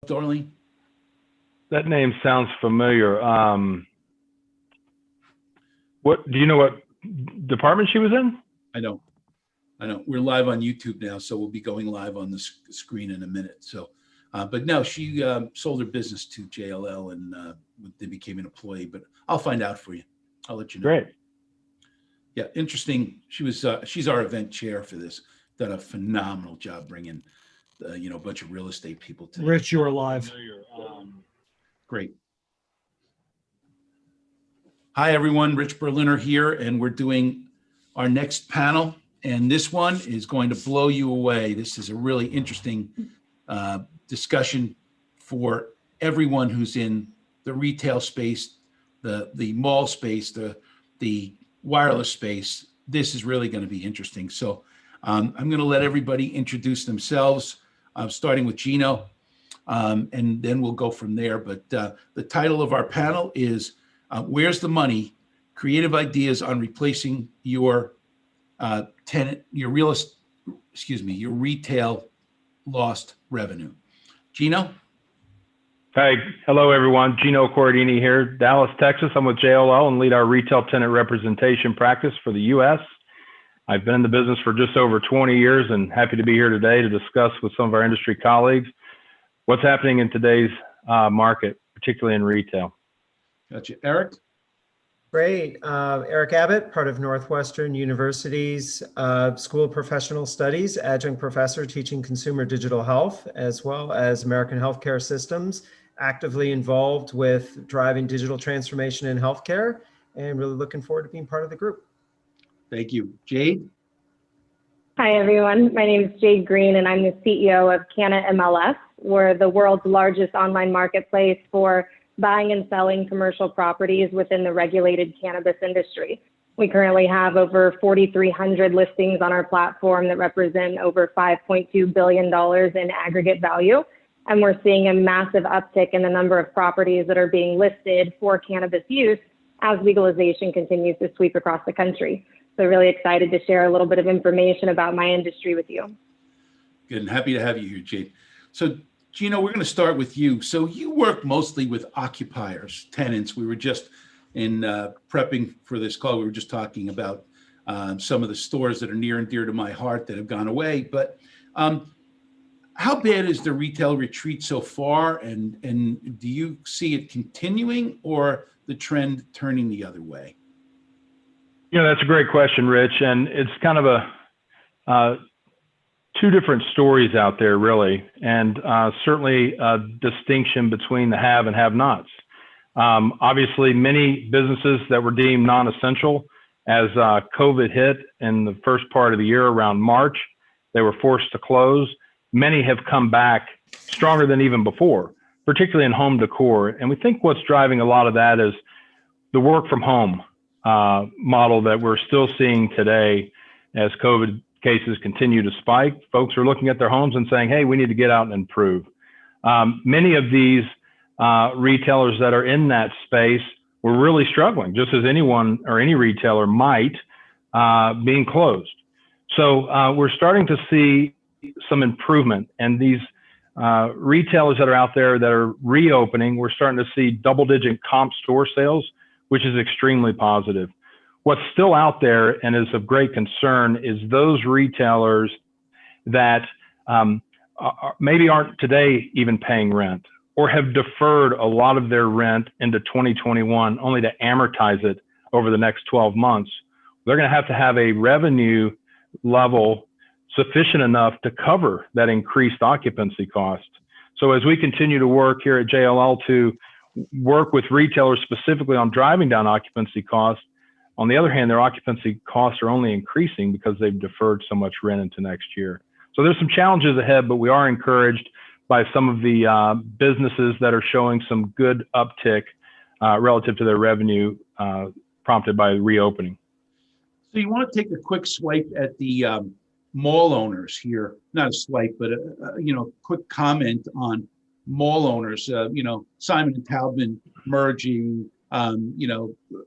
Darlene? That name sounds familiar. What do you know what department she was in? I know. We're live on YouTube now, so we'll be going live on the screen in a minute. So, but no, she sold her business to JLL and they became an employee. But I'll find out for you. I'll let you know. Great. Yeah, interesting. She's our event chair for this. Done a phenomenal job bringing, a bunch of real estate people to. Rich, you're live. Great. Hi, everyone. Rich Berliner here, and we're doing our next panel. And this one is going to blow you away. This is a really interesting discussion for everyone who's in the retail space, the mall space, the wireless space. This is really going to be interesting. So I'm going to let everybody introduce themselves, starting with Geno, and then we'll go from there. But the title of our panel is Where's the Money? Creative Ideas on Replacing Your your retail lost revenue. Geno? Hi, hello everyone. Geno Coradini here, Dallas, Texas. I'm with JLL and lead our retail tenant representation practice for the U.S. I've been in the business for just over 20 years and happy to be here today to discuss with some of our industry colleagues what's happening in today's market, particularly in retail. Gotcha. Eric? Great. Eric Abbott, part of Northwestern University's School of Professional Studies, adjunct professor teaching consumer digital health, as well as American healthcare systems, actively involved with driving digital transformation in healthcare, and really looking forward to being part of the group. Thank you. Jade? Hi, everyone. My name is Jade Green, and I'm the CEO of CannaMLS. We're the world's largest online marketplace for buying and selling commercial properties within the regulated cannabis industry. We currently have over 4,300 listings on our platform that represent over $5.2 billion in aggregate value. And we're seeing a massive uptick in the number of properties that are being listed for cannabis use as legalization continues to sweep across the country. So really excited to share a little bit of information about my industry with you. Good, and happy to have you here, Jade. So Geno, we're going to start with you. So you work mostly with occupiers, tenants. We were just in prepping for this call. We were just talking about some of the stores that are near and dear to my heart that have gone away. But how bad is the retail retreat so far? And do you see it continuing or the trend turning the other way? That's a great question, Rich. And it's kind of a two different stories out there, really, and certainly a distinction between the have and have-nots. Obviously, many businesses that were deemed non-essential as COVID hit in the first part of the year around March, they were forced to close. Many have come back stronger than even before, particularly in home decor. And we think what's driving a lot of that is the work from home model that we're still seeing today as COVID cases continue to spike. Folks are looking at their homes and saying, hey, we need to get out and improve. Many of these retailers that are in that space were really struggling, just as anyone or any retailer might, being closed. So we're starting to see some improvement, and these retailers that are out there that are reopening, we're starting to see double-digit comp store sales, which is extremely positive. What's still out there and is of great concern is those retailers that maybe aren't today even paying rent or have deferred a lot of their rent into 2021 only to amortize it over the next 12 months. They're going to have a revenue level sufficient enough to cover that increased occupancy cost. So as we continue to work here at JLL to work with retailers specifically on driving down occupancy costs, on the other hand, their occupancy costs are only increasing because they've deferred so much rent into next year. So there's some challenges ahead, but we are encouraged by some of the businesses that are showing some good uptick relative to their revenue prompted by reopening. So you want to take a quick swipe at the mall owners here, not a swipe, but a quick comment on mall owners, Simon and Taubman merging,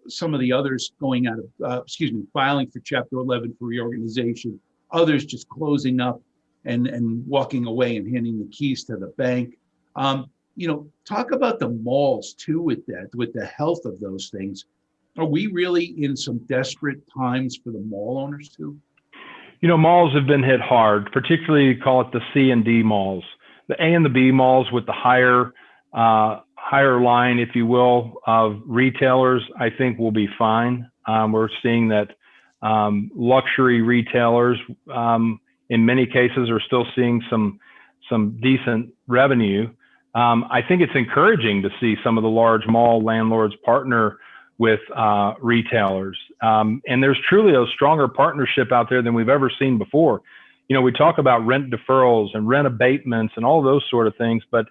some of the others going out of, filing for Chapter 11 for reorganization, others just closing up and walking away and handing the keys to the bank. Talk about the malls too with that, with the health of those things. Are we really in some desperate times for the mall owners too? Malls have been hit hard, particularly call it the C and D malls. The A and the B malls with the higher line, if you will, of retailers, I think will be fine. We're seeing that luxury retailers, in many cases, are still seeing some decent revenue. I think it's encouraging to see some of the large mall landlords partner with retailers. And there's truly a stronger partnership out there than we've ever seen before. We talk about rent deferrals and rent abatements and all those sort of things, but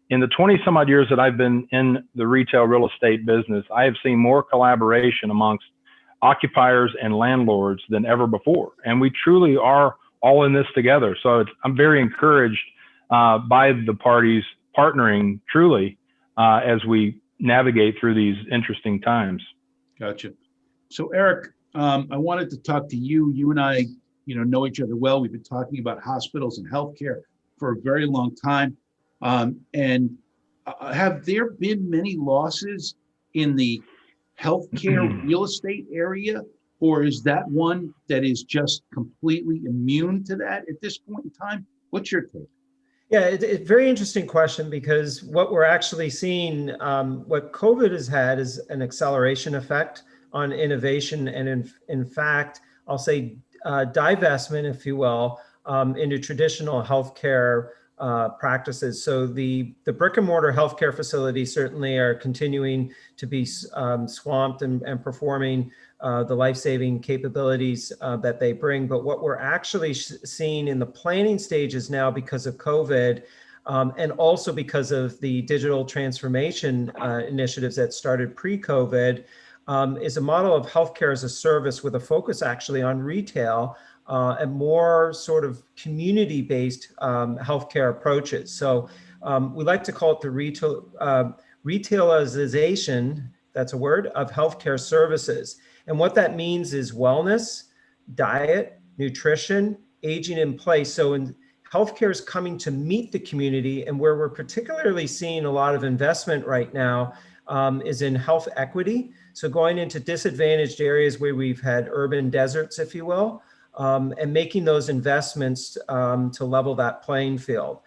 in the 20 some odd years that I've been in the retail real estate business, I have seen more collaboration amongst occupiers and landlords than ever before. And we truly are all in this together. So I'm very encouraged by the parties partnering truly as we navigate through these interesting times. Gotcha. So Eric, I wanted to talk to you. You and I, know each other well. We've been talking about hospitals and healthcare for a very long time. And have there been many losses in the healthcare real estate area, or is that one that is just completely immune to that at this point in time? What's your take? Yeah, it's a very interesting question, because what we're actually seeing, what COVID has had is an acceleration effect on innovation, and in fact, I'll say divestment, if you will, into traditional healthcare practices. So the brick and mortar healthcare facilities certainly are continuing to be swamped and performing the life-saving capabilities that they bring. But what we're actually seeing in the planning stages now, because of COVID, and also because of the digital transformation initiatives that started pre-COVID, is a model of healthcare as a service with a focus actually on retail and more sort of community-based healthcare approaches. So we like to call it the retailization, that's a word, of healthcare services. And what that means is wellness, diet, nutrition, aging in place. So healthcare is coming to meet the community, and where we're particularly seeing a lot of investment right now is in health equity. So going into disadvantaged areas where we've had urban deserts, if you will, and making those investments to level that playing field.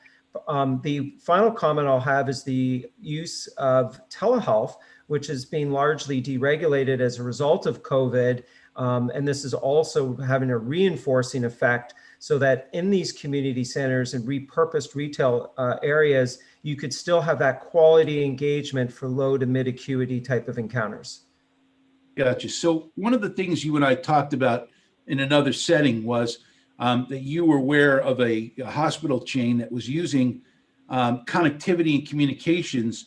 The final comment I'll have is the use of telehealth, which is being largely deregulated as a result of COVID. And this is also having a reinforcing effect, so that in these community centers and repurposed retail areas, you could still have that quality engagement for low to mid acuity type of encounters. Gotcha. So one of the things you and I talked about in another setting was that you were aware of a hospital chain that was using connectivity and communications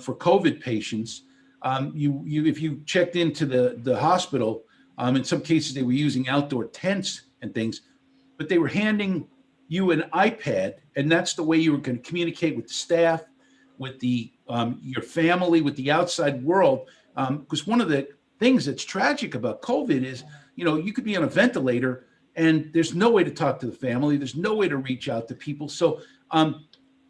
for COVID patients. If you checked into the hospital, in some cases they were using outdoor tents and things, but they were handing you an iPad, and that's the way you were going to communicate with the staff, with the your family, with the outside world. Because one of the things that's tragic about COVID is, you could be on a ventilator and there's no way to talk to the family. There's no way to reach out to people. So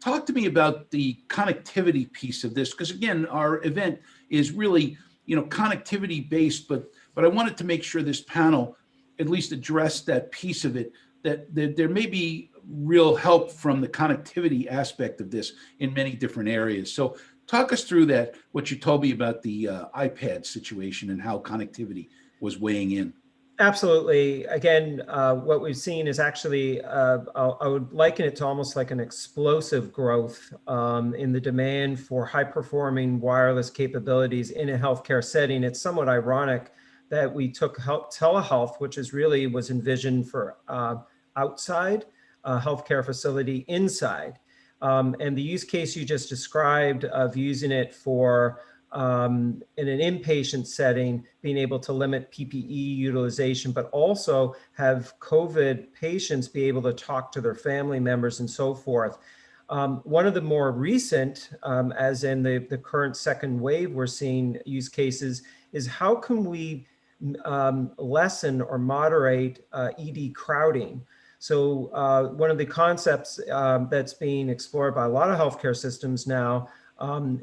talk to me about the connectivity piece of this, because again, our event is really, connectivity based, but I wanted to make sure this panel at least addressed that piece of it, that there may be real help from the connectivity aspect of this in many different areas. So talk us through that, what you told me about the iPad situation and how connectivity was weighing in. Absolutely. Again, what we've seen is actually, I would liken it to almost like an explosive growth in the demand for high-performing wireless capabilities in a healthcare setting. It's somewhat ironic that we took telehealth, which was envisioned for outside a healthcare facility, inside. And the use case you just described of using it for in an inpatient setting, being able to limit PPE utilization, but also have COVID patients be able to talk to their family members and so forth. One of the more recent, as in the current second wave we're seeing use cases, is how can we lessen or moderate ED crowding? So one of the concepts that's being explored by a lot of healthcare systems now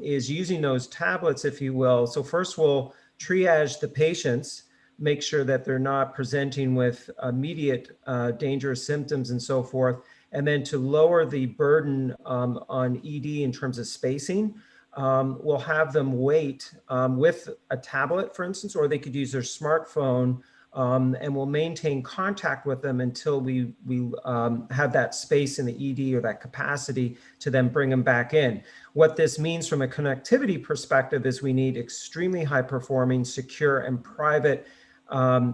is using those tablets, if you will. So first we'll triage the patients, make sure that they're not presenting with immediate dangerous symptoms and so forth. And then to lower the burden on ED in terms of spacing, we'll have them wait with a tablet, for instance, or they could use their smartphone, and we'll maintain contact with them until we have that space in the ED or that capacity to then bring them back in. What this means from a connectivity perspective is we need extremely high performing, secure and private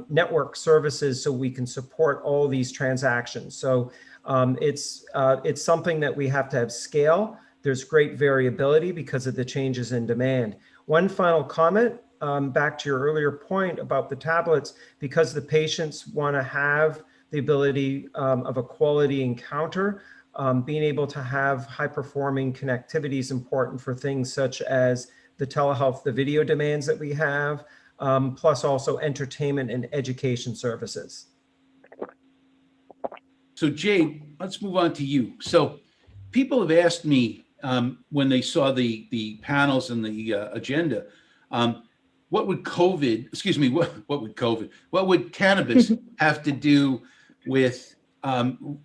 network services so we can support all these transactions. So it's something that we have to have scale. There's great variability because of the changes in demand. One final comment, back to your earlier point about the tablets, because the patients want to have the ability of a quality encounter, being able to have high performing connectivity is important for things such as the telehealth, the video demands that we have, plus also entertainment and education services. So Jade, let's move on to you. So people have asked me when they saw the panels and the agenda, what would cannabis have to do with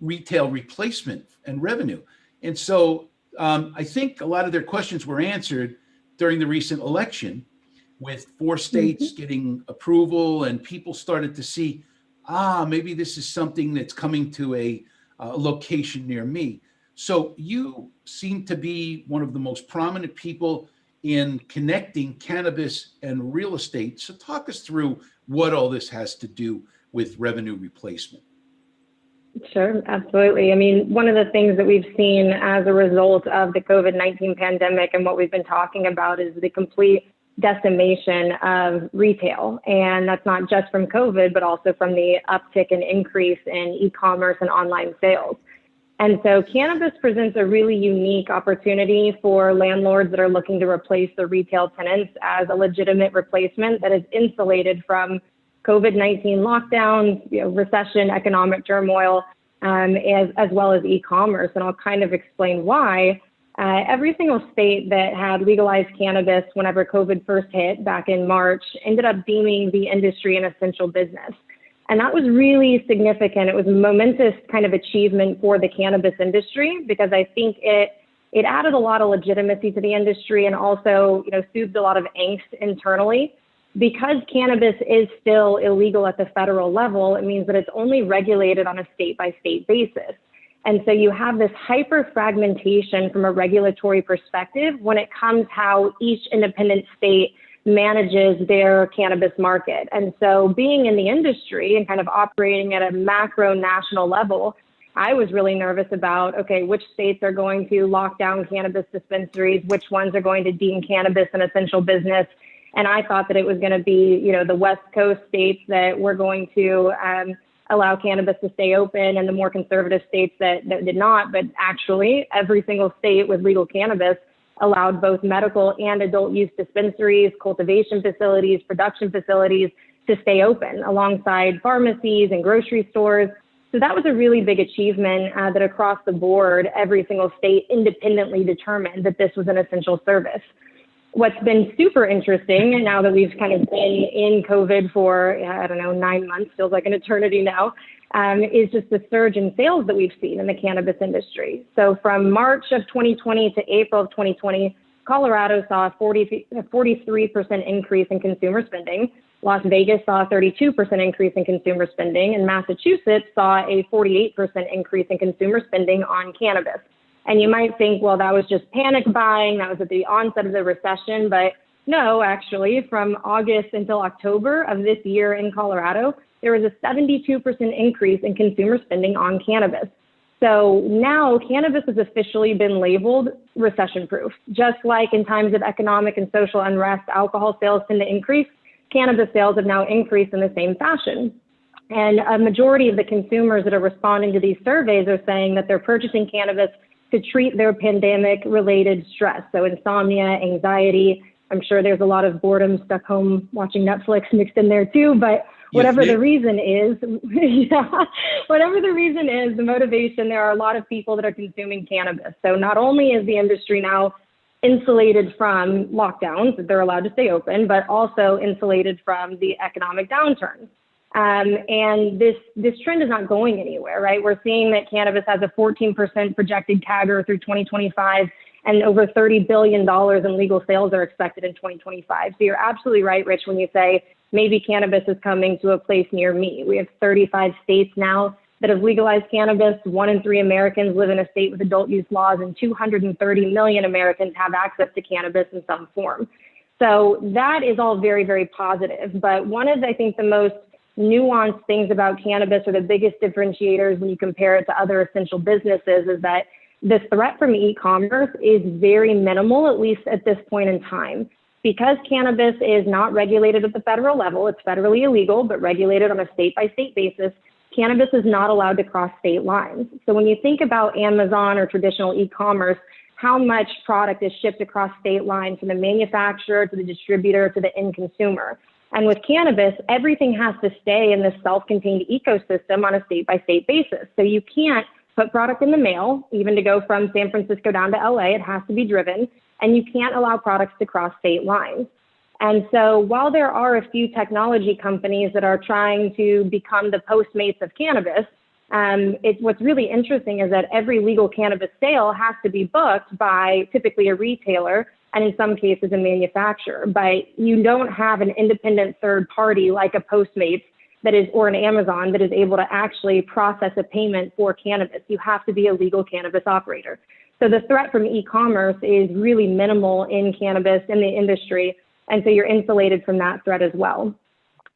retail replacement and revenue? And so I think a lot of their questions were answered during the recent election, with 4 states getting approval, and people started to see, maybe this is something that's coming to a location near me. So you seem to be one of the most prominent people in connecting cannabis and real estate. So talk us through what all this has to do with revenue replacement. Sure, absolutely. I mean, one of the things that we've seen as a result of the COVID-19 pandemic and what we've been talking about is the complete decimation of retail. And that's not just from COVID, but also from the uptick and increase in e-commerce and online sales. And so cannabis presents a really unique opportunity for landlords that are looking to replace their retail tenants as a legitimate replacement that is insulated from COVID-19 lockdowns, recession, economic turmoil, as well as e-commerce. And I'll kind of explain why. Every single state that had legalized cannabis whenever COVID first hit back in March ended up deeming the industry an essential business. And that was really significant. It was a momentous kind of achievement for the cannabis industry because I think it added a lot of legitimacy to the industry and also, soothed a lot of angst internally. Because cannabis is still illegal at the federal level, it means that it's only regulated on a state-by-state basis. And so you have this hyper fragmentation from a regulatory perspective when it comes how each independent state manages their cannabis market. And so being in the industry and kind of operating at a macro national level, I was really nervous about, okay, which states are going to lock down cannabis dispensaries, which ones are going to deem cannabis an essential business. And I thought that it was going to be, the West Coast states that were going to allow cannabis to stay open and the more conservative states that did not. But actually, every single state with legal cannabis allowed both medical and adult use dispensaries, cultivation facilities, production facilities to stay open alongside pharmacies and grocery stores. So that was a really big achievement that across the board, every single state independently determined that this was an essential service. What's been super interesting, now that we've kind of been in COVID for, 9 months, feels like an eternity now, is just the surge in sales that we've seen in the cannabis industry. So from March of 2020 to April of 2020, Colorado saw a 43% increase in consumer spending. Las Vegas saw a 32% increase in consumer spending, and Massachusetts saw a 48% increase in consumer spending on cannabis. And you might think, well, that was just panic buying. That was at the onset of the recession. But no, actually, from August until October of this year in Colorado, there was a 72% increase in consumer spending on cannabis. So now cannabis has officially been labeled recession-proof. Just like in times of economic and social unrest, alcohol sales tend to increase, cannabis sales have now increased in the same fashion. And a majority of the consumers that are responding to these surveys are saying that they're purchasing cannabis to treat their pandemic-related stress, so insomnia, anxiety, I'm sure there's a lot of boredom stuck home watching Netflix mixed in there too, but whatever the reason is, whatever the reason is, the motivation, there are a lot of people that are consuming cannabis. So not only is the industry now insulated from lockdowns, that they're allowed to stay open, but also insulated from the economic downturn. And this trend is not going anywhere, right? We're seeing that cannabis has a 14% projected CAGR through 2025, and over $30 billion in legal sales are expected in 2025. So you're absolutely right, Rich, when you say maybe cannabis is coming to a place near me. We have 35 states now that have legalized cannabis. 1 in 3 Americans live in a state with adult use laws, and 230 million Americans have access to cannabis in some form. So that is all very, very positive. But one of, I think, the most nuanced things about cannabis, or the biggest differentiators when you compare it to other essential businesses, is that the threat from e-commerce is very minimal, at least at this point in time. Because cannabis is not regulated at the federal level, it's federally illegal, but regulated on a state-by-state basis, cannabis is not allowed to cross state lines. So when you think about Amazon or traditional e-commerce, how much product is shipped across state lines from the manufacturer to the distributor to the end consumer. And with cannabis, everything has to stay in this self-contained ecosystem on a state-by-state basis. So you can't put product in the mail, even to go from San Francisco down to LA, it has to be driven, and you can't allow products to cross state lines. And so while there are a few technology companies that are trying to become the Postmates of cannabis, what's really interesting is that every legal cannabis sale has to be booked by typically a retailer, and in some cases a manufacturer. But you don't have an independent third party like a Postmates that is, or an Amazon, that is able to actually process a payment for cannabis. You have to be a legal cannabis operator. So the threat from e-commerce is really minimal in cannabis, in the industry, and so you're insulated from that threat as well.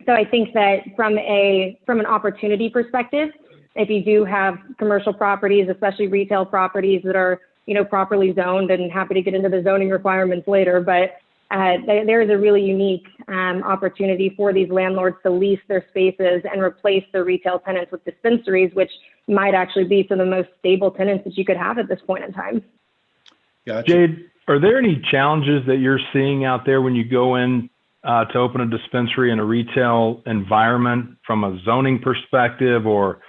So I think that from an opportunity perspective, if you do have commercial properties, especially retail properties that are, properly zoned, and happy to get into the zoning requirements later, but there is a really unique opportunity for these landlords to lease their spaces and replace their retail tenants with dispensaries, which might actually be some of the most stable tenants that you could have at this point in time. Gotcha. Jade, are there any challenges that you're seeing out there when you go in to open a dispensary in a retail environment from a zoning perspective, or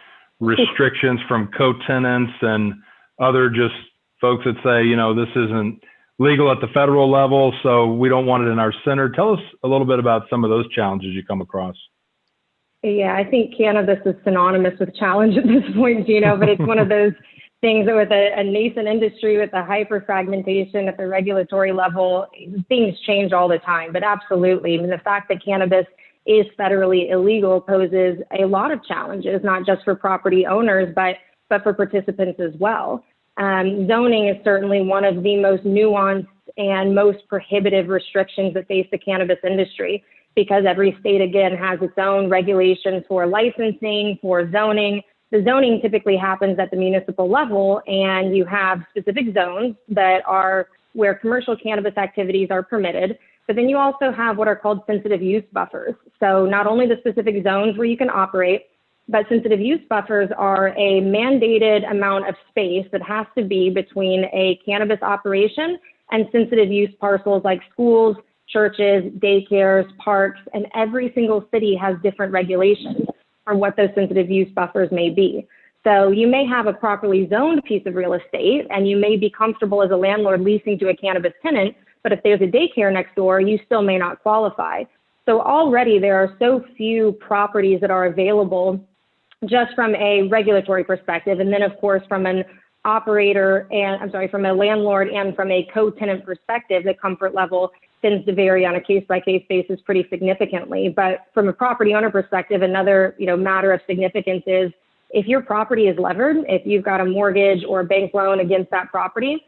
restrictions from co-tenants and other just folks that say, this isn't legal at the federal level, so we don't want it in our center? Tell us a little bit about some of those challenges you come across. Yeah, I think cannabis is synonymous with challenge at this point, Geno, but it's one of those things that with a nascent industry, with a hyper fragmentation at the regulatory level, things change all the time. But absolutely, I mean, the fact that cannabis is federally illegal poses a lot of challenges, not just for property owners, but for participants as well. Zoning is certainly one of the most nuanced and most prohibitive restrictions that face the cannabis industry, because every state, again, has its own regulations for licensing, for zoning. The zoning typically happens at the municipal level, and you have specific zones that are where commercial cannabis activities are permitted. But then you also have what are called sensitive use buffers. So not only the specific zones where you can operate, but sensitive use buffers are a mandated amount of space that has to be between a cannabis operation and sensitive use parcels like schools, churches, daycares, parks, and every single city has different regulations for what those sensitive use buffers may be. So you may have a properly zoned piece of real estate, and you may be comfortable as a landlord leasing to a cannabis tenant, but if there's a daycare next door, you still may not qualify. So already there are so few properties that are available just from a regulatory perspective. And then of course, from an operator from a landlord and from a co-tenant perspective, the comfort level tends to vary on a case-by-case basis pretty significantly. But from a property owner perspective, another matter of significance is if your property is levered, if you've got a mortgage or a bank loan against that property,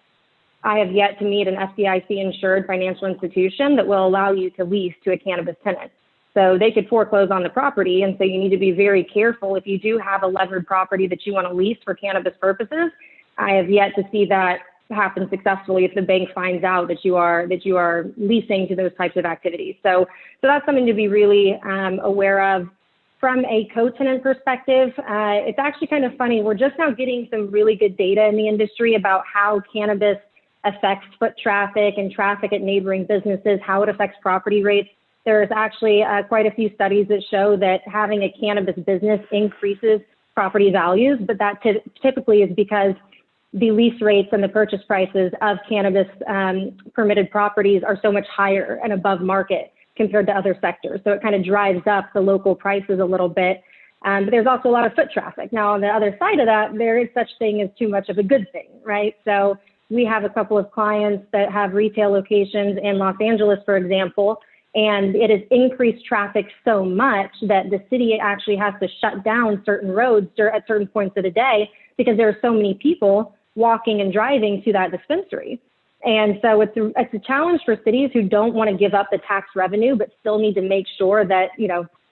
I have yet to meet an FDIC-insured financial institution that will allow you to lease to a cannabis tenant. So they could foreclose on the property, and so you need to be very careful if you do have a levered property that you want to lease for cannabis purposes. I have yet to see that happen successfully if the bank finds out that you are leasing to those types of activities. So that's something to be really aware of. From a co-tenant perspective, it's actually kind of funny. We're just now getting some really good data in the industry about how cannabis affects foot traffic and traffic at neighboring businesses, how it affects property rates. There's actually quite a few studies that show that having a cannabis business increases property values, but that typically is because the lease rates and the purchase prices of cannabis permitted properties are so much higher and above market compared to other sectors. So it kind of drives up the local prices a little bit. But there's also a lot of foot traffic. Now, on the other side of that, there is such thing as too much of a good thing, right? So we have a couple of clients that have retail locations in Los Angeles, for example, and it has increased traffic so much that the city actually has to shut down certain roads at certain points of the day because there are so many people walking and driving to that dispensary. And so it's a challenge for cities who don't want to give up the tax revenue, but still need to make sure that,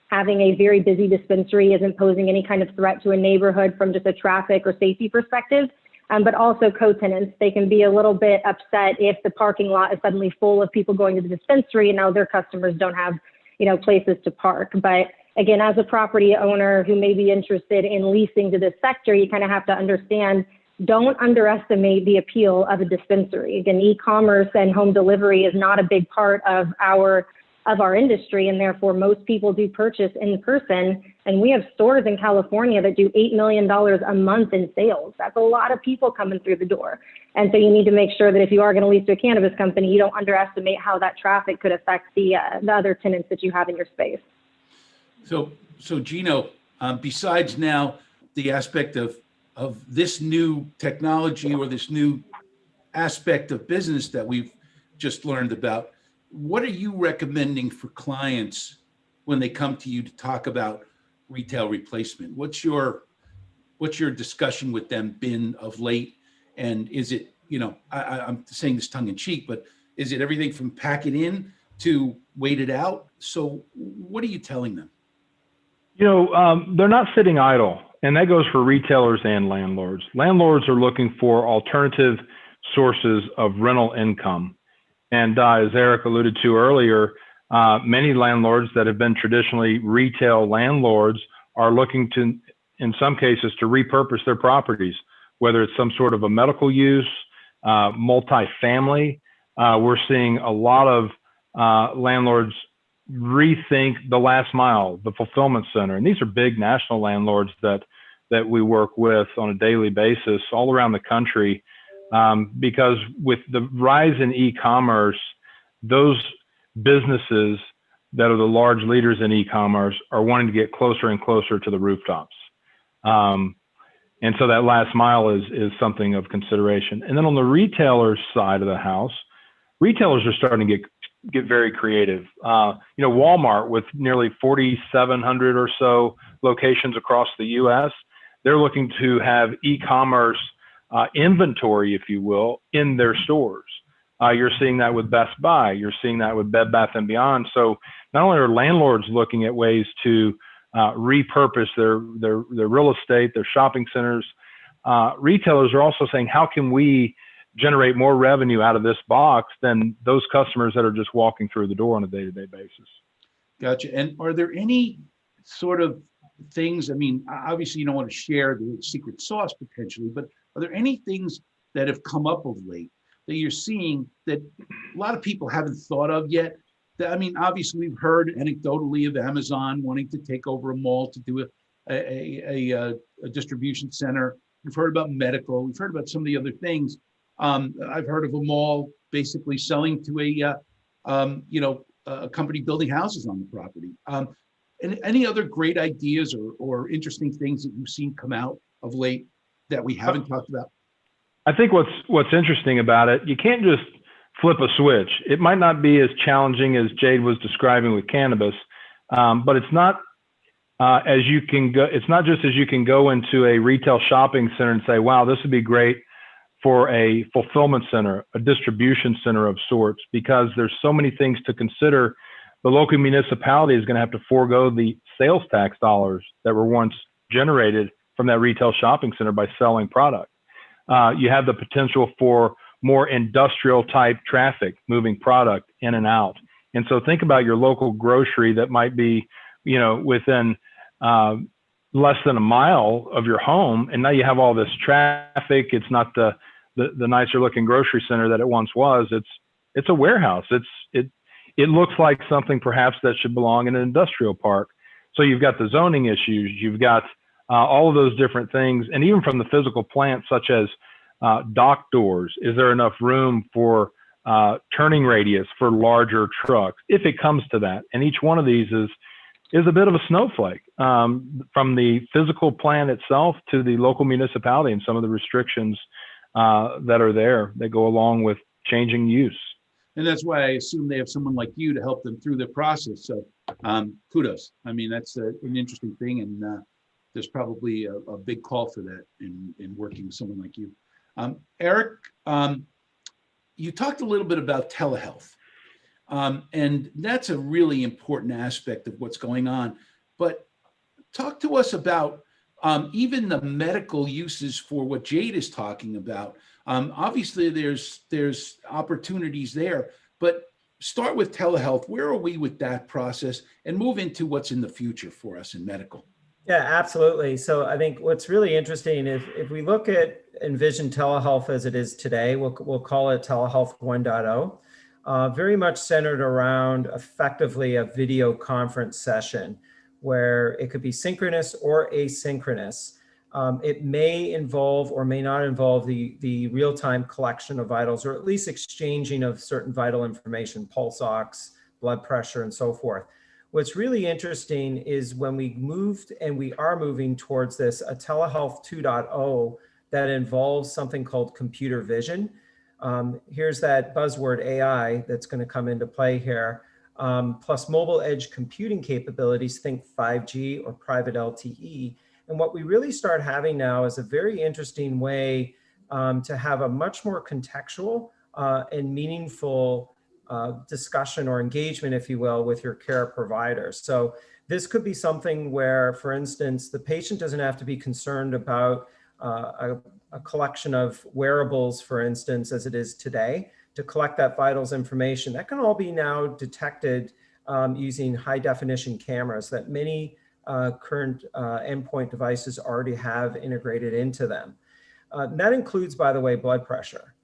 having a very busy dispensary isn't posing any kind of threat to a neighborhood from just a traffic or safety perspective. But also co-tenants, they can be a little bit upset if the parking lot is suddenly full of people going to the dispensary and now their customers don't have, places to park. But again, as a property owner who may be interested in leasing to this sector, you kind of have to understand, don't underestimate the appeal of a dispensary. Again, e-commerce and home delivery is not a big part of our industry, and therefore most people do purchase in person. And we have stores in California that do $8 million a month in sales. That's a lot of people coming through the door. And so you need to make sure that if you are going to lease to a cannabis company, you don't underestimate how that traffic could affect the other tenants that you have in your space. So Geno, besides now the aspect of this new technology or this new aspect of business that we've just learned about, what are you recommending for clients when they come to you to talk about retail replacement? What's your discussion with them been of late? And is it, I'm saying this tongue in cheek, but is it everything from pack it in to wait it out? So what are you telling them? They're not sitting idle, and that goes for retailers and landlords. Landlords are looking for alternative sources of rental income. And as Eric alluded to earlier, many landlords that have been traditionally retail landlords are looking to, in some cases, to repurpose their properties, whether it's some sort of a medical use, multifamily. We're seeing a lot of landlords rethink the last mile, the fulfillment center. And these are big national landlords that we work with on a daily basis all around the country. Because with the rise in e-commerce, those businesses that are the large leaders in e-commerce are wanting to get closer and closer to the rooftops. And so that last mile is something of consideration. And then on the retailer side of the house, retailers are starting to get very creative. Walmart, with nearly 4,700 or so locations across the U.S., they're looking to have e-commerce inventory, if you will, in their stores. You're seeing that with Best Buy. You're seeing that with Bed Bath & Beyond. So not only are landlords looking at ways to repurpose their real estate, their shopping centers, retailers are also saying, how can we generate more revenue out of this box than those customers that are just walking through the door on a day-to-day basis? Gotcha. And are there any sort of things, obviously you don't want to share the secret sauce potentially, but are there any things that have come up of late that you're seeing that a lot of people haven't thought of yet? Obviously we've heard anecdotally of Amazon wanting to take over a mall to do a distribution center. We've heard about medical. We've heard about some of the other things. I've heard of a mall basically selling to a company building houses on the property. And any other great ideas or interesting things that you've seen come out of late that we haven't talked about? I think what's interesting about it, you can't just flip a switch. It might not be as challenging as Jade was describing with cannabis, but it's not as you can go. It's not just as you can go into a retail shopping center and say, "Wow, this would be great for a fulfillment center, a distribution center of sorts," because there's so many things to consider. The local municipality is going to have to forego the sales tax dollars that were once generated from that retail shopping center by selling product. You have the potential for more industrial type traffic moving product in and out. And so think about your local grocery that might be, within less than a mile of your home. And now you have all this traffic. It's not the the nicer looking grocery center that it once was. It's a warehouse. It looks like something perhaps that should belong in an industrial park. So you've got the zoning issues, you've got all of those different things, and even from the physical plant, such as dock doors. Is there enough room for turning radius for larger trucks, if it comes to that? And each one of these is a bit of a snowflake, from the physical plan itself to the local municipality and some of the restrictions that are there that go along with changing use. And that's why I assume they have someone like you to help them through the process. So kudos. I mean, that's an interesting thing. And there's probably a big call for that in working with someone like you. Eric, you talked a little bit about telehealth. And that's a really important aspect of what's going on. But talk to us about even the medical uses for what Jade is talking about. Obviously, there's opportunities there, but start with telehealth. Where are we with that process, and move into what's in the future for us in medical? Yeah, absolutely. So I think what's really interesting, if we look at envision telehealth as it is today, we'll call it telehealth 1.0, very much centered around effectively a video conference session where it could be synchronous or asynchronous. It may involve or may not involve the real-time collection of vitals, or at least exchanging of certain vital information, pulse ox, blood pressure, and so forth. What's really interesting is when we moved, and we are moving towards this, a telehealth 2.0 that involves something called computer vision. Here's that buzzword AI that's going to come into play here, plus mobile edge computing capabilities, think 5G or private LTE. And what we really start having now is a very interesting way to have a much more contextual and meaningful discussion or engagement, if you will, with your care provider. So this could be something where, for instance, the patient doesn't have to be concerned about a collection of wearables, for instance, as it is today, to collect that vitals information. That can all be now detected using high definition cameras that many current endpoint devices already have integrated into them. That includes, by the way, blood pressure,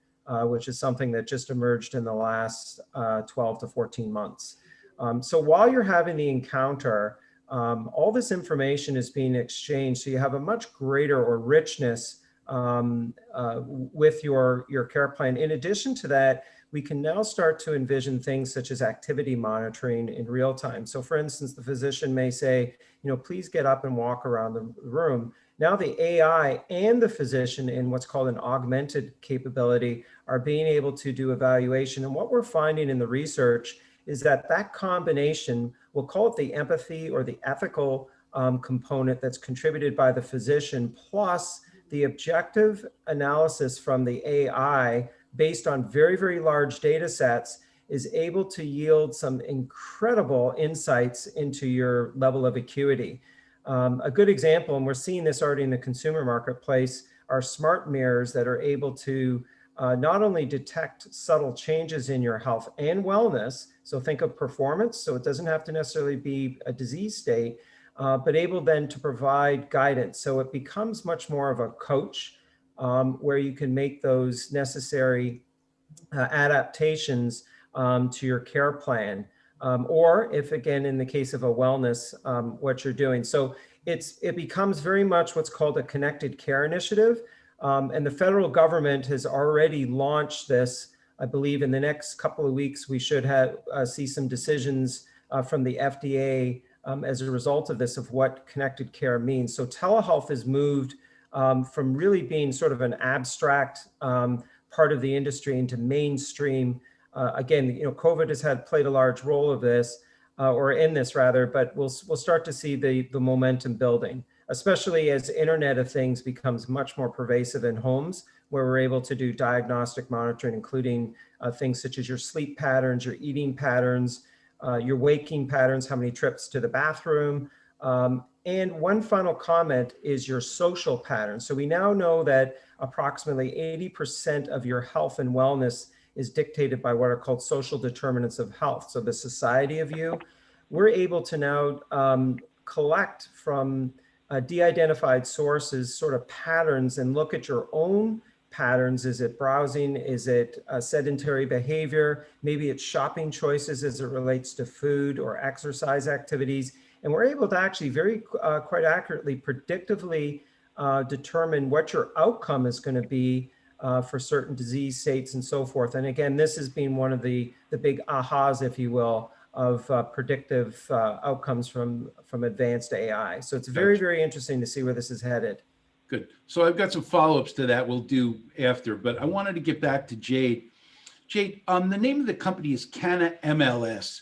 which is something that just emerged in the last 12 to 14 months. So while you're having the encounter, all this information is being exchanged, so you have a much greater or richness with your care plan. In addition to that, we can now start to envision things such as activity monitoring in real time. So for instance, the physician may say, please get up and walk around the room. Now the AI and the physician, in what's called an augmented capability, are being able to do evaluation. And what we're finding in the research is that combination, we'll call it the empathy or the ethical component that's contributed by the physician, plus the objective analysis from the AI based on very, very large data sets, is able to yield some incredible insights into your level of acuity. A good example, and we're seeing this already in the consumer marketplace, are smart mirrors that are able to not only detect subtle changes in your health and wellness, so think of performance, so it doesn't have to necessarily be a disease state, but able then to provide guidance. So it becomes much more of a coach where you can make those necessary adaptations to your care plan. Or if, again, in the case of a wellness, what you're doing. So it becomes very much what's called a connected care initiative. And the federal government has already launched this. I believe in the next couple of weeks, we should see some decisions from the FDA as a result of this, of what connected care means. So telehealth has moved from really being sort of an abstract part of the industry into mainstream. Again, COVID has played a large role of this, or in this rather, but we'll start to see the momentum building, especially as Internet of Things becomes much more pervasive in homes, where we're able to do diagnostic monitoring, including things such as your sleep patterns, your eating patterns, your waking patterns, how many trips to the bathroom. And one final comment is your social patterns. So we now know that approximately 80% of your health and wellness is dictated by what are called social determinants of health. So the society of you, we're able to now collect from de-identified sources sort of patterns and look at your own patterns? Is it browsing? Is it sedentary behavior? Maybe it's shopping choices as it relates to food or exercise activities. And we're able to actually quite accurately, predictively determine what your outcome is going to be for certain disease states and so forth. And again, this has been one of the big ahas, if you will, of predictive outcomes from advanced AI. So it's very, very interesting to see where this is headed. Good. So I've got some follow-ups to that we'll do after, but I wanted to get back to Jade. Jade, the name of the company is CannaMLS.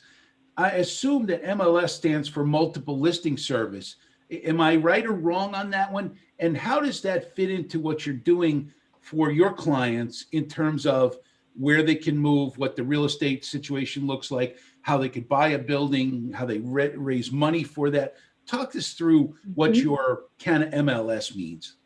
I assume that MLS stands for multiple listing service. Am I right or wrong on that one? And how does that fit into what you're doing for your clients in terms of where they can move, what the real estate situation looks like, how they could buy a building, how they raise money for that? Talk us through what your CannaMLS means.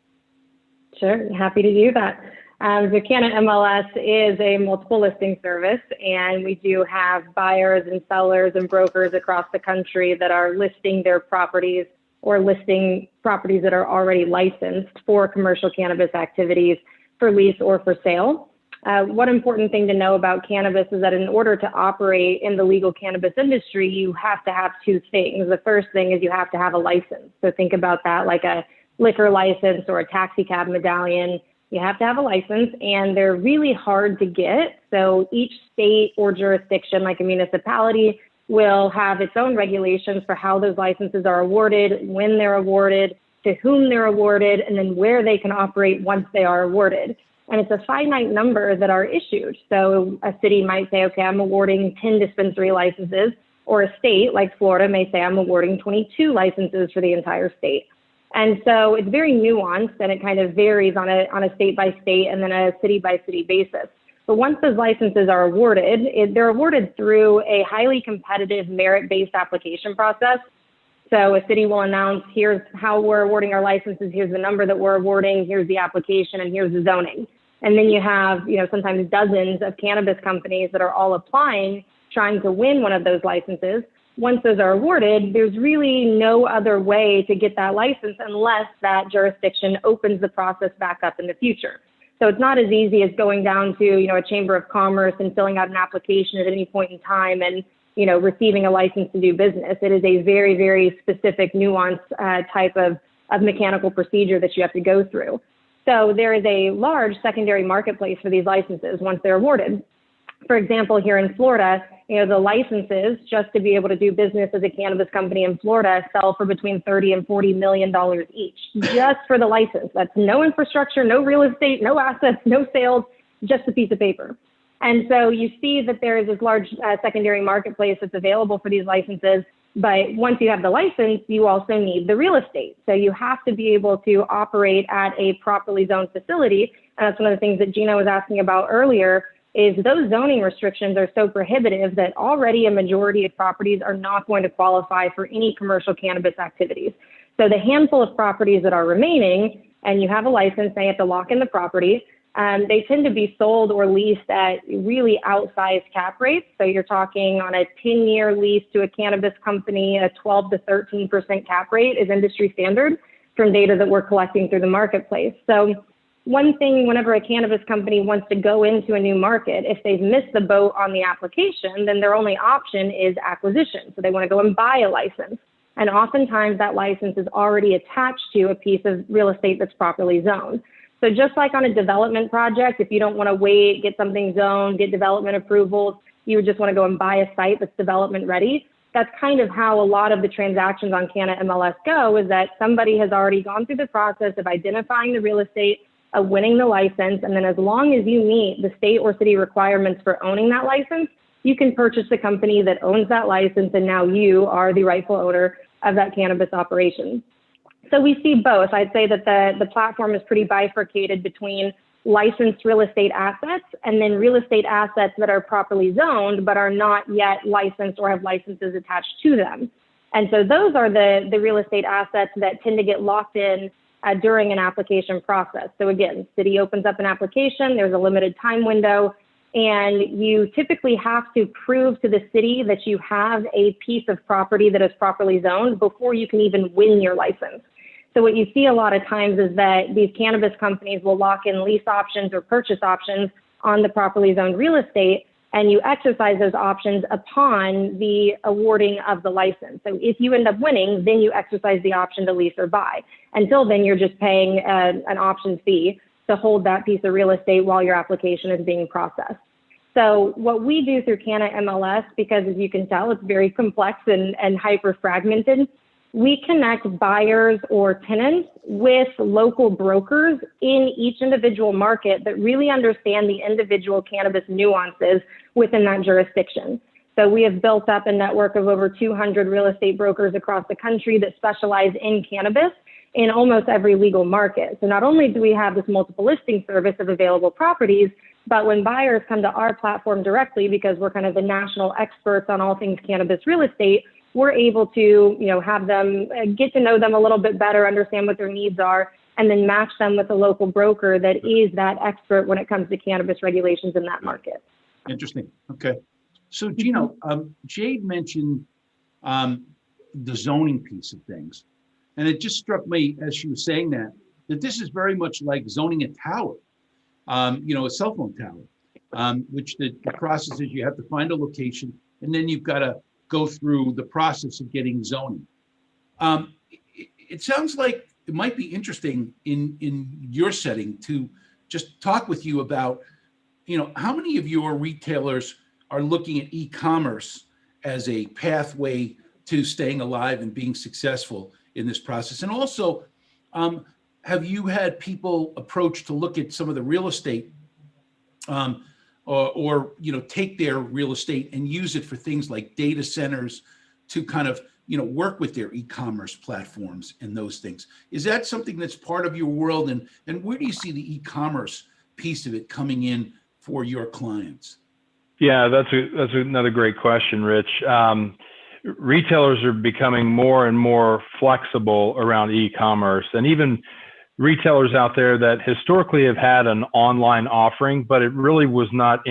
Sure, happy to do that. So CannaMLS is a multiple listing service, and we do have buyers and sellers and brokers across the country that are listing their properties or listing properties that are already licensed for commercial cannabis activities for lease or for sale. One important thing to know about cannabis is that in order to operate in the legal cannabis industry, you have to have two things. The first thing is you have to have a license. So think about that like a liquor license or a taxi cab medallion. You have to have a license, and they're really hard to get. So each state or jurisdiction, like a municipality, will have its own regulations for how those licenses are awarded, when they're awarded, to whom they're awarded, and then where they can operate once they are awarded. And it's a finite number that are issued. So a city might say, okay, I'm awarding 10 dispensary licenses, or a state like Florida may say, I'm awarding 22 licenses for the entire state. And so it's very nuanced, and it kind of varies on a state by state and then a city by city basis. But once those licenses are awarded, they're awarded through a highly competitive merit-based application process. So a city will announce, here's how we're awarding our licenses, here's the number that we're awarding, here's the application, and here's the zoning. And then you have, sometimes dozens of cannabis companies that are all applying, trying to win one of those licenses. Once those are awarded, there's really no other way to get that license unless that jurisdiction opens the process back up in the future. So it's not as easy as going down to, a chamber of commerce and filling out an application at any point in time and, receiving a license to do business. It is a very, very specific, nuanced type of mechanical procedure that you have to go through. So there is a large secondary marketplace for these licenses once they're awarded. For example, here in Florida, the licenses just to be able to do business as a cannabis company in Florida sell for between $30 and $40 million each, just for the license. That's no infrastructure, no real estate, no assets, no sales, just a piece of paper. And so you see that there is this large secondary marketplace that's available for these licenses. But once you have the license, you also need the real estate. So you have to be able to operate at a properly zoned facility. And that's one of the things that Geno was asking about earlier, is those zoning restrictions are so prohibitive that already a majority of properties are not going to qualify for any commercial cannabis activities. So the handful of properties that are remaining, and you have a license, they have to lock in the property, they tend to be sold or leased at really outsized cap rates. So you're talking on a 10-year lease to a cannabis company, a 12 to 13% cap rate is industry standard from data that we're collecting through the marketplace. So one thing, whenever a cannabis company wants to go into a new market, if they've missed the boat on the application, then their only option is acquisition. So they want to go and buy a license. And oftentimes that license is already attached to a piece of real estate that's properly zoned. So just like on a development project, if you don't want to wait, get something zoned, get development approvals, you would just want to go and buy a site that's development ready. That's kind of how a lot of the transactions on CannaMLS go, is that somebody has already gone through the process of identifying the real estate, of winning the license, and then as long as you meet the state or city requirements for owning that license, you can purchase the company that owns that license, and now you are the rightful owner of that cannabis operation. So we see both. I'd say that the platform is pretty bifurcated between licensed real estate assets and then real estate assets that are properly zoned but are not yet licensed or have licenses attached to them. And so those are the real estate assets that tend to get locked in during an application process. So again, city opens up an application, there's a limited time window, and you typically have to prove to the city that you have a piece of property that is properly zoned before you can even win your license. So what you see a lot of times is that these cannabis companies will lock in lease options or purchase options on the properly zoned real estate, and you exercise those options upon the awarding of the license. So if you end up winning, then you exercise the option to lease or buy. Until then, you're just paying an option fee to hold that piece of real estate while your application is being processed. So what we do through CannaMLS, because as you can tell, it's very complex and hyper fragmented, we connect buyers or tenants with local brokers in each individual market that really understand the individual cannabis nuances within that jurisdiction. So we have built up a network of over 200 real estate brokers across the country that specialize in cannabis in almost every legal market. So not only do we have this multiple listing service of available properties, but when buyers come to our platform directly, because we're kind of the national experts on all things cannabis real estate, we're able to, have them get to know them a little bit better, understand what their needs are, and then match them with a local broker that is that expert when it comes to cannabis regulations in that market. Interesting. Okay. So, Geno, Jade mentioned the zoning piece of things. And it just struck me as she was saying that this is very much like zoning a tower, a cell phone tower, which the process is you have to find a location and then you've got to go through the process of getting zoning. It sounds like it might be interesting in your setting to just talk with you about, how many of your retailers are looking at e-commerce as a pathway to staying alive and being successful in this process? And also, have you had people approach to look at some of the real estate or take their real estate and use it for things like data centers to kind of, work with their e-commerce platforms and those things? Is that something that's part of your world? And where do you see the e-commerce piece of it coming in for your clients? Yeah, that's another great question, Rich. Retailers are becoming more and more flexible around e-commerce, and even retailers out there that historically have had an online offering, but it really was not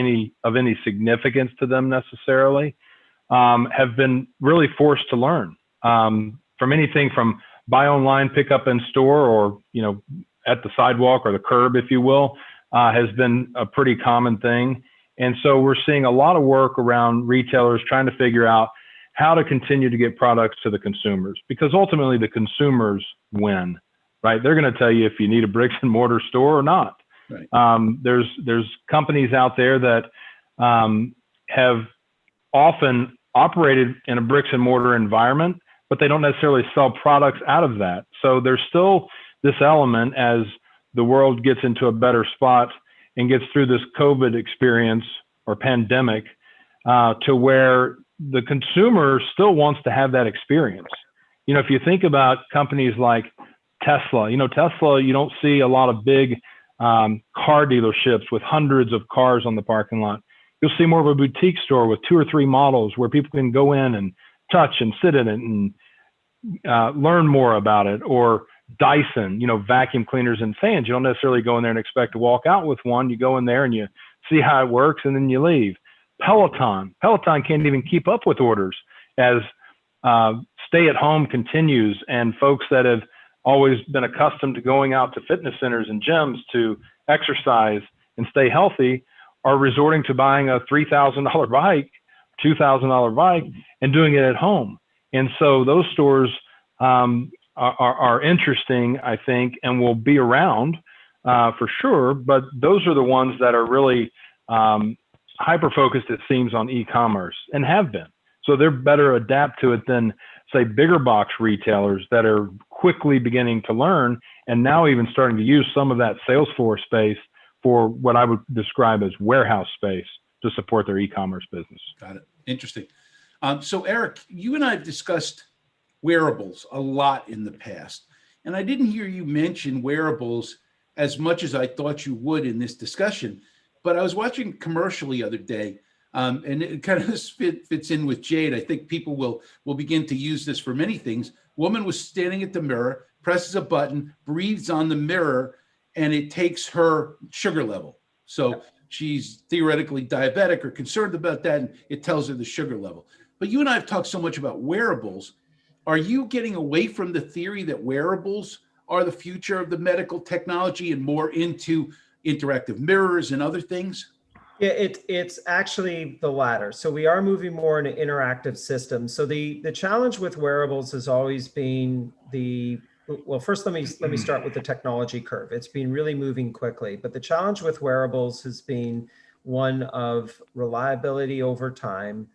of any significance to them necessarily, have been really forced to learn from anything from buy online, pick up in store, or at the sidewalk or the curb, if you will, has been a pretty common thing. And so we're seeing a lot of work around retailers trying to figure out how to continue to get products to the consumers, because ultimately the consumers win, right? They're going to tell you if you need a bricks and mortar store or not. Right. There's companies out there that have often operated in a bricks and mortar environment, but they don't necessarily sell products out of that. So there's still this element as the world gets into a better spot and gets through this COVID experience or pandemic to where the consumer still wants to have that experience. If you think about companies like Tesla, Tesla, you don't see a lot of big car dealerships with hundreds of cars on the parking lot. You'll see more of a boutique store with 2 or 3 models where people can go in and touch and sit in it and learn more about it. Or Dyson, vacuum cleaners and fans. You don't necessarily go in there and expect to walk out with one. You go in there and you see how it works and then you leave. Peloton can't even keep up with orders as stay at home continues, and folks that have always been accustomed to going out to fitness centers and gyms to exercise and stay healthy are resorting to buying a $3,000 bike, $2,000 bike, and doing it at home. And so those stores are interesting, I think, and will be around for sure. But those are the ones that are really hyper-focused, it seems, on e-commerce and have been. So they're better adapt to it than, say, bigger box retailers that are quickly beginning to learn and now even starting to use some of that sales floor space for what I would describe as warehouse space to support their e-commerce business. Got it. Interesting. So Eric, you and I have discussed wearables a lot in the past, and I didn't hear you mention wearables as much as I thought you would in this discussion. But I was watching a commercial the other day, and it kind of fits in with Jade. I think people will begin to use this for many things. Woman was standing at the mirror, presses a button, breathes on the mirror, and it takes her sugar level. So she's theoretically diabetic or concerned about that, and it tells her the sugar level. But you and I have talked so much about wearables. Are you getting away from the theory that wearables are the future of the medical technology and more into interactive mirrors and other things? Yeah, it's actually the latter. So we are moving more into interactive systems. So the challenge with wearables has always been well, first let me start with the technology curve. It's been really moving quickly, but the challenge with wearables has been one of reliability over time,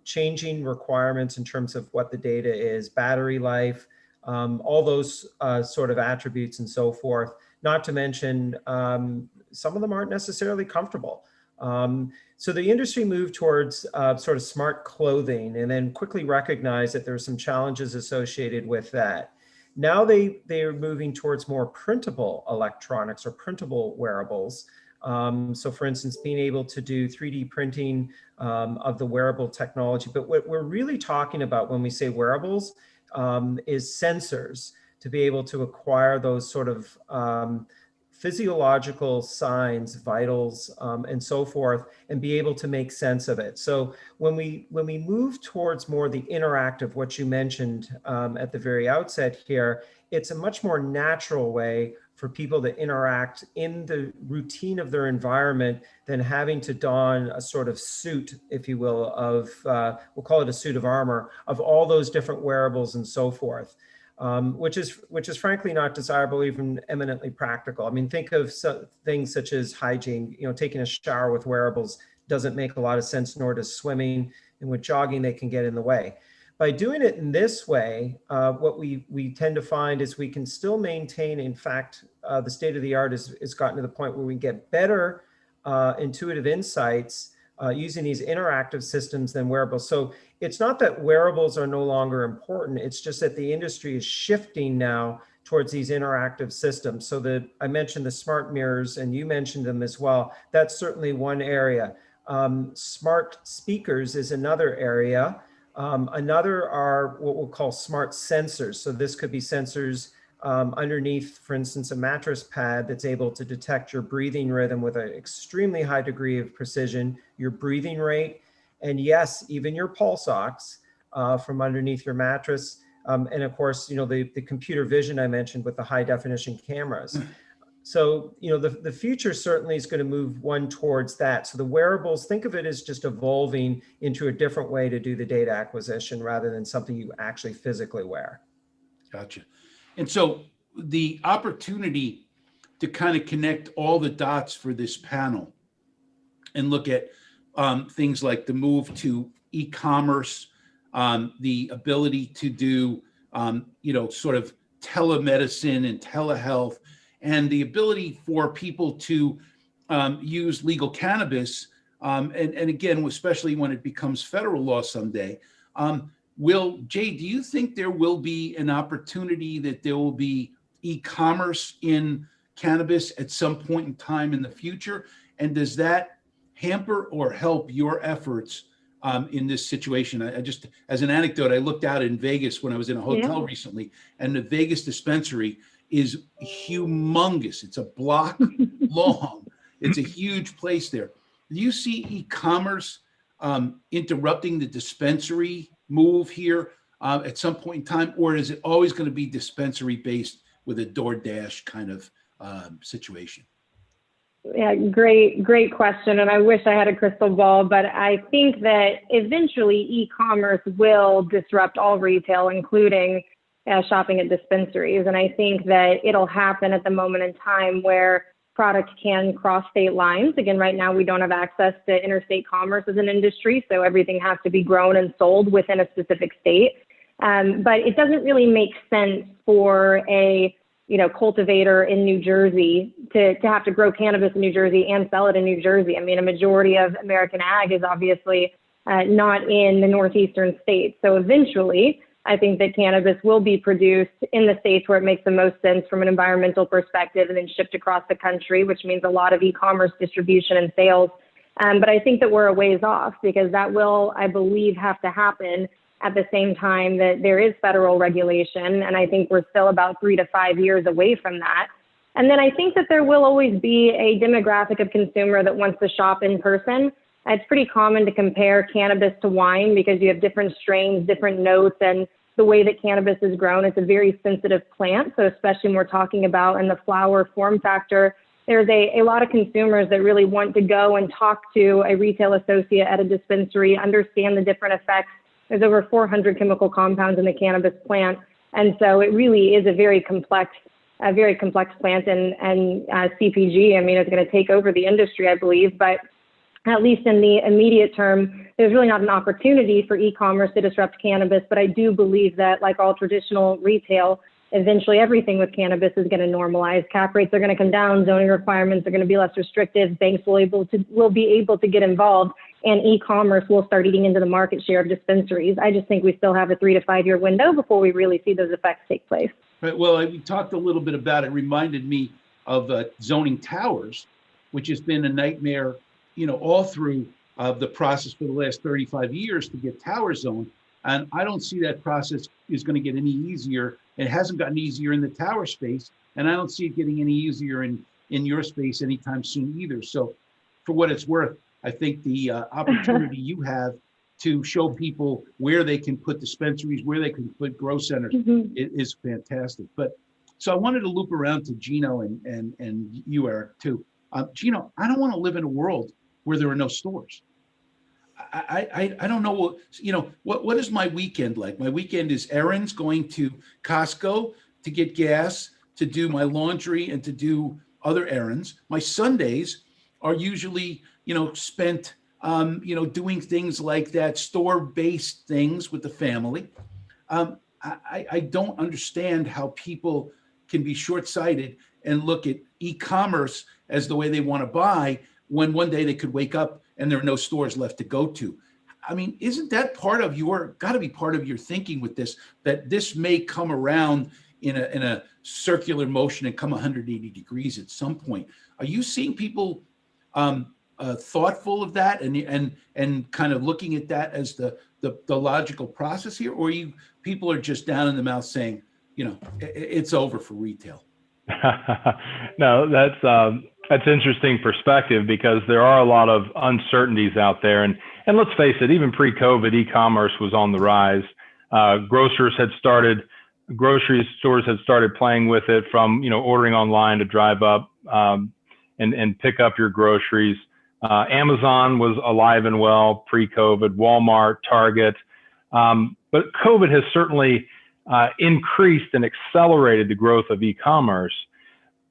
changing requirements in terms of what the data is, battery life, all those sort of attributes and so forth. Not to mention, some of them aren't necessarily comfortable. So the industry moved towards sort of smart clothing and then quickly recognized that there were some challenges associated with that. Now they are moving towards more printable electronics or printable wearables. So for instance, being able to do 3D printing of the wearable technology. But what we're really talking about when we say wearables is sensors to be able to acquire those sort of physiological signs, vitals, and so forth, and be able to make sense of it. So when we move towards more the interactive, what you mentioned at the very outset here, it's a much more natural way for people to interact in the routine of their environment than having to don a sort of suit, if you will, of, we'll call it a suit of armor, of all those different wearables and so forth. Which is frankly not desirable, even eminently practical. I mean, think of things such as hygiene. You know, taking a shower with wearables doesn't make a lot of sense, nor does swimming. And with jogging, they can get in the way. By doing it in this way, what we tend to find is we can still maintain. In fact, the state of the art is gotten to the point where we get better intuitive insights using these interactive systems than wearables. So it's not that wearables are no longer important. It's just that the industry is shifting now towards these interactive systems. So I mentioned the smart mirrors, and you mentioned them as well. That's certainly one area. Smart speakers is another area. Another are what we'll call smart sensors. So this could be sensors underneath, for instance, a mattress pad that's able to detect your breathing rhythm with an extremely high degree of precision, your breathing rate, and yes, even your pulse ox from underneath your mattress. And of course, you know, the computer vision I mentioned with the high definition cameras. So, you know, the future certainly is going to move one towards that. So the wearables, think of it as just evolving into a different way to do the data acquisition rather than something you actually physically wear. Gotcha. And so the opportunity to kind of connect all the dots for this panel and look at things like the move to e-commerce, the ability to do, you know, sort of telemedicine and telehealth, and the ability for people to use legal cannabis, and again, especially when it becomes federal law someday. Jay, do you think there will be an opportunity that there will be e-commerce in cannabis at some point in time in the future? And does that hamper or help your efforts in this situation? I just, as an anecdote, I looked out in Vegas when I was in a hotel recently, and the Vegas dispensary is humongous. It's a block long. It's a huge place there. Do you see e-commerce interrupting the dispensary move here at some point in time, or is it always going to be dispensary based with a DoorDash kind of situation? Yeah, great question. And I wish I had a crystal ball, but I think that eventually e-commerce will disrupt all retail, including shopping at dispensaries. And I think that it'll happen at the moment in time where product can cross state lines. Again, right now we don't have access to interstate commerce as an industry, so everything has to be grown and sold within a specific state. But it doesn't really make sense for a cultivator in New Jersey to have to grow cannabis in New Jersey and sell it in New Jersey. I mean, a majority of American ag is obviously not in the northeastern states. So eventually, I think that cannabis will be produced in the states where it makes the most sense from an environmental perspective and then shipped across the country, which means a lot of e-commerce distribution and sales. But I think that we're a ways off because that will, I believe, have to happen at the same time that there is federal regulation. And I think we're still about 3 to 5 years away from that. And then I think that there will always be a demographic of consumer that wants to shop in person. It's pretty common to compare cannabis to wine because you have different strains, different notes, and the way that cannabis is grown. It's a very sensitive plant. So especially when we're talking about in the flower form factor, there's a lot of consumers that really want to go and talk to a retail associate at a dispensary, understand the different effects. There's over 400 chemical compounds in the cannabis plant. And so it really is a very complex plant, and CPG, I mean, it's going to take over the industry, I believe, but at least in the immediate term, there's really not an opportunity for e-commerce to disrupt cannabis. But I do believe that, like all traditional retail, eventually everything with cannabis is going to normalize. Cap rates are going to come down, zoning requirements are going to be less restrictive, banks will be able to get involved, and e-commerce will start eating into the market share of dispensaries. I just think we still have a 3 to 5 year window before we really see those effects take place. Right. Well, we talked a little bit about it. Reminded me of zoning towers, which has been a nightmare, all through the process for the last 35 years to get tower zoned. And I don't see that process is going to get any easier. It hasn't gotten easier in the tower space, and I don't see it getting any easier in your space anytime soon either. So for what it's worth, I think the opportunity you have to show people where they can put dispensaries, where they can put grow centers is fantastic. But so I wanted to loop around to Geno and you, Eric, too. Geno, I don't want to live in a world where there are no stores. I don't know what is my weekend like? My weekend is errands, going to Costco to get gas, to do my laundry, and to do other errands. My Sundays are usually spent doing things like that, store-based things with the family. I don't understand how people can be short-sighted and look at e-commerce as the way they want to buy when one day they could wake up and there are no stores left to go to. I mean, isn't that got to be part of your thinking with this, that this may come around in a circular motion and come 180 degrees at some point? Are you seeing people thoughtful of that and kind of looking at that as the logical process here, or people are just down in the mouth saying, it's over for retail? No, that's interesting perspective, because there are a lot of uncertainties out there, and let's face it, even pre-COVID, e-commerce was on the rise. Grocery stores had started playing with it, from ordering online to drive up and pick up your groceries. Amazon was alive and well pre-COVID, Walmart, Target. But COVID has certainly increased and accelerated the growth of e-commerce.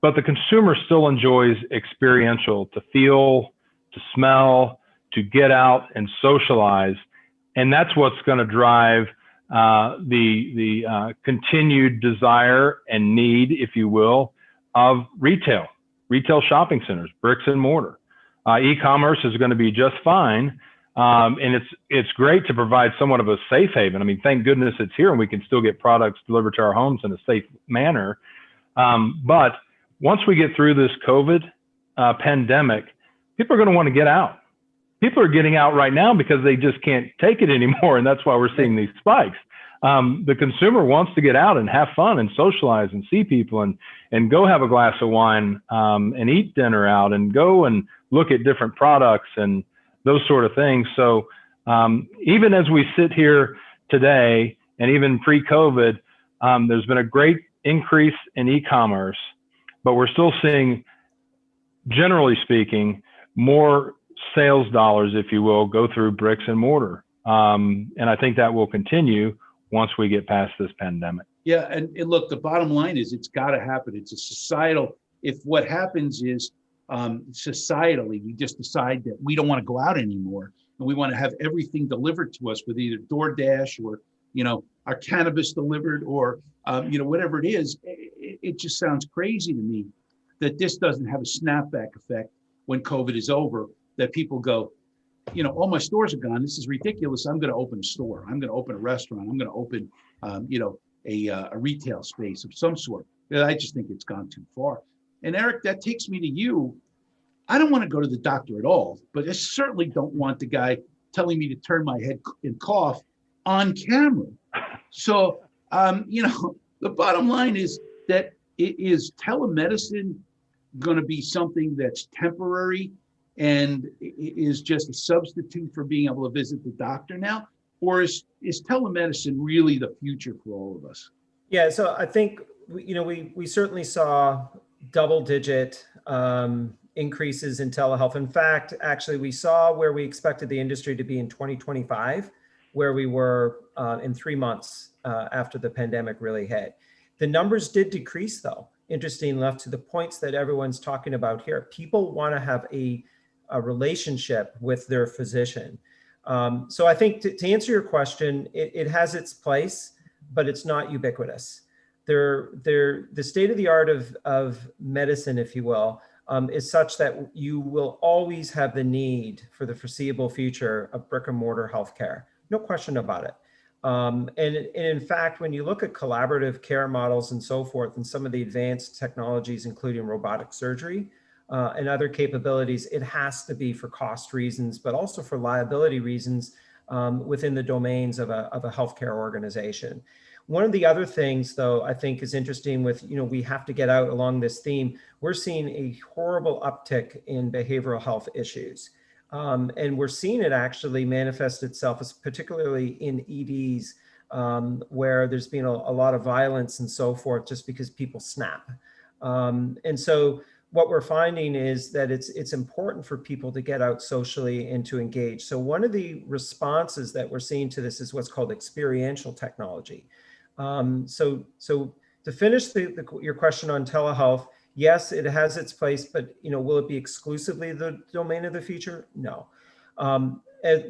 But the consumer still enjoys experiential, to feel, to smell, to get out and socialize. And that's what's going to drive the continued desire and need, if you will, of retail shopping centers, bricks and mortar. E-commerce is going to be just fine. And it's great to provide somewhat of a safe haven. I mean, thank goodness it's here and we can still get products delivered to our homes in a safe manner. But once we get through this COVID pandemic, people are going to want to get out. People are getting out right now because they just can't take it anymore. And that's why we're seeing these spikes. The consumer wants to get out and have fun and socialize and see people and go have a glass of wine and eat dinner out and go and look at different products and those sort of things. So even as we sit here today, and even pre-COVID, there's been a great increase in e-commerce, but we're still seeing, generally speaking, more sales dollars, if you will, go through bricks and mortar. And I think that will continue once we get past this pandemic. Yeah, and look, the bottom line is it's got to happen. It's a societal, if what happens is societally, we just decide that we don't want to go out anymore and we want to have everything delivered to us with either DoorDash or, our cannabis delivered or, whatever it is, it just sounds crazy to me that this doesn't have a snapback effect when COVID is over, that people go, all my stores are gone. This is ridiculous. I'm going to open a store. I'm going to open a restaurant. I'm going to open, a retail space of some sort. I just think it's gone too far. And Eric, that takes me to you. I don't want to go to the doctor at all, but I certainly don't want the guy telling me to turn my head and cough on camera. So, the bottom line is that is telemedicine going to be something that's temporary and is just a substitute for being able to visit the doctor now? or is telemedicine really the future for all of us? Yeah, so I think we certainly saw double-digit increases in telehealth. In fact, actually, we saw where we expected the industry to be in 2025, where we were in 3 months after the pandemic really hit. The numbers did decrease, though. Interesting enough, to the points that everyone's talking about here. People want to have a relationship with their physician. So I think to answer your question, it has its place, but it's not ubiquitous. The state of the art of medicine, if you will, is such that you will always have the need for the foreseeable future of brick and mortar healthcare. No question about it. And in fact, when you look at collaborative care models and so forth, and some of the advanced technologies, including robotic surgery and other capabilities, it has to be for cost reasons, but also for liability reasons within the domains of a healthcare organization. One of the other things, though, I think is interesting with, we have to get out along this theme, we're seeing a horrible uptick in behavioral health issues. And we're seeing it actually manifest itself, as particularly in EDs, where there's been a lot of violence and so forth, just because people snap. And so what we're finding is that it's important for people to get out socially and to engage. So one of the responses that we're seeing to this is what's called experiential technology. So to finish your question on telehealth, yes, it has its place, but will it be exclusively the domain of the future? No.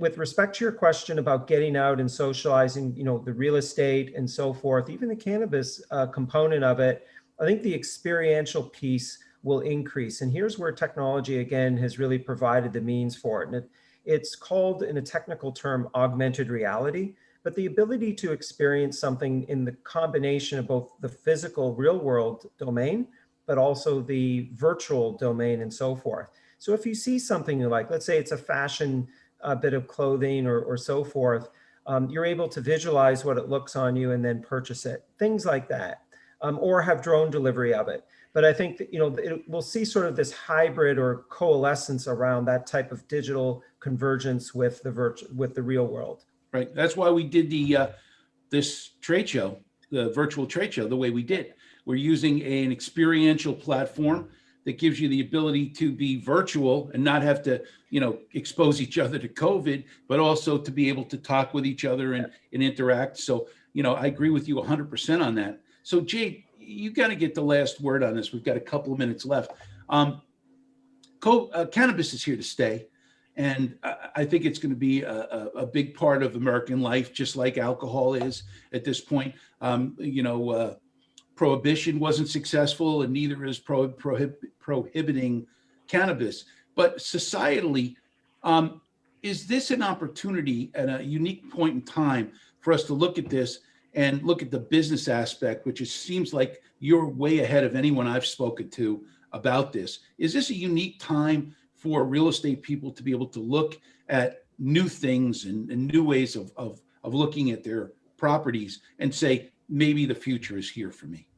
With respect to your question about getting out and socializing, the real estate and so forth, even the cannabis component of it, I think the experiential piece will increase. And here's where technology, again, has really provided the means for it. And it's called, in a technical term, augmented reality. But the ability to experience something in the combination of both the physical real world domain, but also the virtual domain and so forth. So if you see something you like, let's say it's a fashion bit of clothing or so forth, you're able to visualize what it looks on you and then purchase it, things like that, or have drone delivery of it. But I think that, we'll see sort of this hybrid or coalescence around that type of digital convergence with the real world. Right. That's why we did this trade show, the virtual trade show, the way we did. We're using an experiential platform that gives you the ability to be virtual and not have to, expose each other to COVID, but also to be able to talk with each other and interact. So, I agree with you 100% on that. So, Jade, you got to get the last word on this. We've got a couple of minutes left. Cannabis is here to stay. And I think it's going to be a big part of American life, just like alcohol is at this point. Prohibition wasn't successful, and neither is prohibiting cannabis. But societally, is this an opportunity at a unique point in time for us to look at this and look at the business aspect, which seems like you're way ahead of anyone I've spoken to about this? Is this a unique time for real estate people to be able to look at new things and new ways of looking at their properties and say, maybe the future is here for me?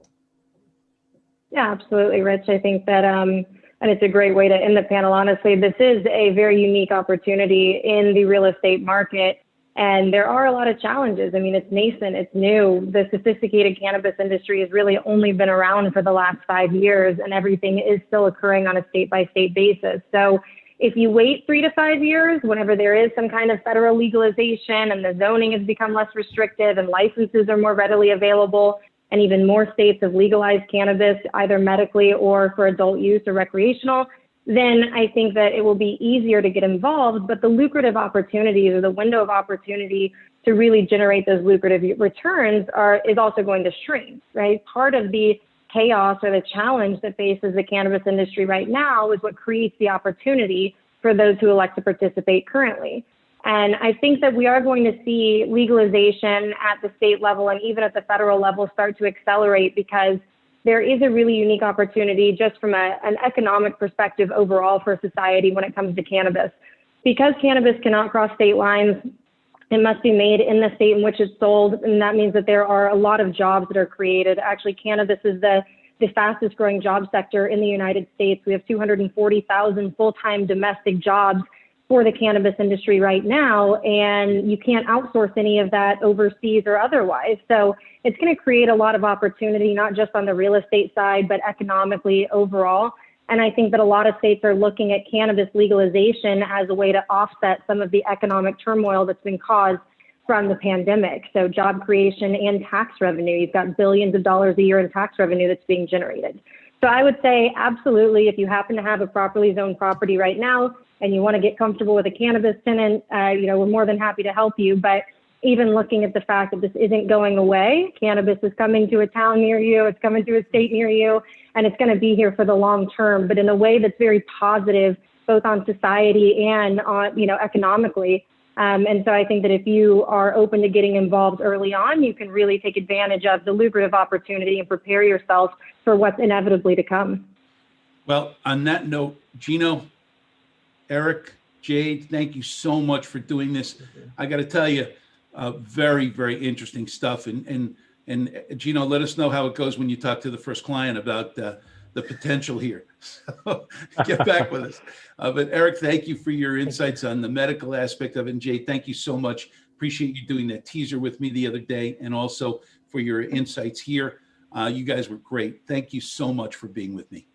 Yeah, absolutely, Rich. I think that, and it's a great way to end the panel, honestly. This is a very unique opportunity in the real estate market. And there are a lot of challenges. I mean, it's nascent, it's new. The sophisticated cannabis industry has really only been around for the last 5 years, and everything is still occurring on a state-by-state basis. So if you wait 3 to 5 years, whenever there is some kind of federal legalization and the zoning has become less restrictive and licenses are more readily available, and even more states have legalized cannabis, either medically or for adult use or recreational, then I think that it will be easier to get involved, but the lucrative opportunities or the window of opportunity to really generate those lucrative returns is also going to shrink, right? Part of the chaos or the challenge that faces the cannabis industry right now is what creates the opportunity for those who elect to participate currently. And I think that we are going to see legalization at the state level and even at the federal level start to accelerate, because there is a really unique opportunity just from an economic perspective overall for society when it comes to cannabis. Because cannabis cannot cross state lines, it must be made in the state in which it's sold, and that means that there are a lot of jobs that are created. Actually, cannabis is the fastest growing job sector in the United States. We have 240,000 full-time domestic jobs for the cannabis industry right now, and you can't outsource any of that overseas or otherwise. So it's going to create a lot of opportunity, not just on the real estate side, but economically overall. And I think that a lot of states are looking at cannabis legalization as a way to offset some of the economic turmoil that's been caused from the pandemic. So job creation and tax revenue, you've got billions of dollars a year in tax revenue that's being generated. So I would say absolutely, if you happen to have a properly zoned property right now and you want to get comfortable with a cannabis tenant, we're more than happy to help you. But even looking at the fact that this isn't going away, cannabis is coming to a town near you, it's coming to a state near you, and it's going to be here for the long term, but in a way that's very positive, both on society and on, economically. And so I think that if you are open to getting involved early on, you can really take advantage of the lucrative opportunity and prepare yourself for what's inevitably to come. Well, on that note, Geno, Eric, Jade, thank you so much for doing this. I got to tell you, very, very interesting stuff. And Geno, let us know how it goes when you talk to the first client about the potential here. So get back with us. But Eric, thank you for your insights on the medical aspect of it. And Jade, thank you so much. Appreciate you doing that teaser with me the other day, and also for your insights here. You guys were great. Thank you so much for being with me.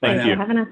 Thank you. For having us.